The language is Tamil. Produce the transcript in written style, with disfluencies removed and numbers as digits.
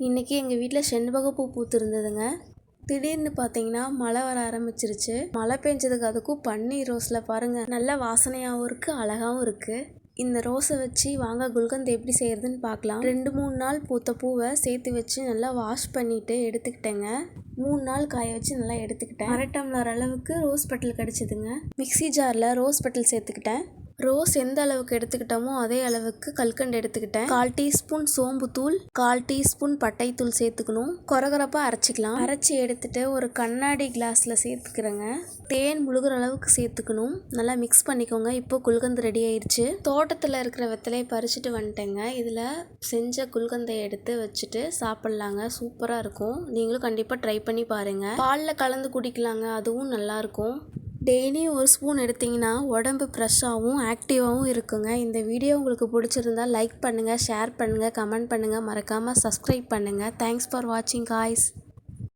இன்றைக்கி எங்கள் வீட்டில் செண்பகப்பூ பூத்திருந்ததுங்க. திடீர்னு பார்த்தீங்கன்னா மழை வர ஆரம்பிச்சிருச்சு. மழை பெஞ்சதுக்கு அதுக்கும் பன்னீர் ரோஸில் பாருங்கள், நல்ல வாசனையாகவும் இருக்குது, அழகாகவும் இருக்குது. இந்த ரோஸை வச்சு வாங்க குல்கந்த் எப்படி செய்கிறதுன்னு பார்க்கலாம். 2-3 நாள் பூத்த பூவை சேர்த்து வச்சு நல்லா வாஷ் பண்ணிவிட்டு எடுத்துக்கிட்டேங்க. 3 நாள் காய வச்சு நல்லா எடுத்துக்கிட்டேன். 1/2 டம்ளர் அளவுக்கு ரோஸ் பெட்டல் கிடச்சிதுங்க. மிக்சி ஜாரில் ரோஸ் பெட்டல் சேர்த்துக்கிட்டேன். ரோஸ் எந்த அளவுக்கு எடுத்துக்கிட்டோமோ அதே அளவுக்கு கல்கண்டு எடுத்துக்கிட்டேன். 1/4 டீஸ்பூன் சோம்புத்தூள், 1/4 டீஸ்பூன் பட்டைத்தூள் சேர்த்துக்கணும். கொரகொரப்பாக அரைச்சிக்கலாம். அரைச்சி எடுத்துட்டு ஒரு கண்ணாடி கிளாஸில் சேர்த்துக்கிறேங்க. தேன் முழுகிற அளவுக்கு சேர்த்துக்கணும். நல்லா மிக்ஸ் பண்ணிக்கோங்க. இப்போ குல்கந்த் ரெடி ஆயிடுச்சு. தோட்டத்தில் இருக்கிற வெத்தலையை பறிச்சுட்டு வந்துட்டேங்க. இதில் செஞ்ச குல்கந்தை எடுத்து வச்சுட்டு சாப்பிட்லாங்க. சூப்பராக இருக்கும். நீங்களும் கண்டிப்பாக ட்ரை பண்ணி பாருங்கள். பாலில் கலந்து குடிக்கலாங்க, அதுவும் நல்லாயிருக்கும். டெய்லியும் ஒரு ஸ்பூன் எடுத்திங்கன்னா உடம்பு ஃப்ரெஷ்ஷாகவும் ஆக்டிவாகவும் இருக்குங்க. இந்த வீடியோ உங்களுக்கு பிடிச்சிருந்தால் லைக் பண்ணுங்கள், ஷேர் பண்ணுங்கள், கமெண்ட் பண்ணுங்கள், மறக்காமல் சப்ஸ்கிரைப் பண்ணுங்கள். தேங்க்ஸ் ஃபார் வாட்சிங் காய்ஸ்.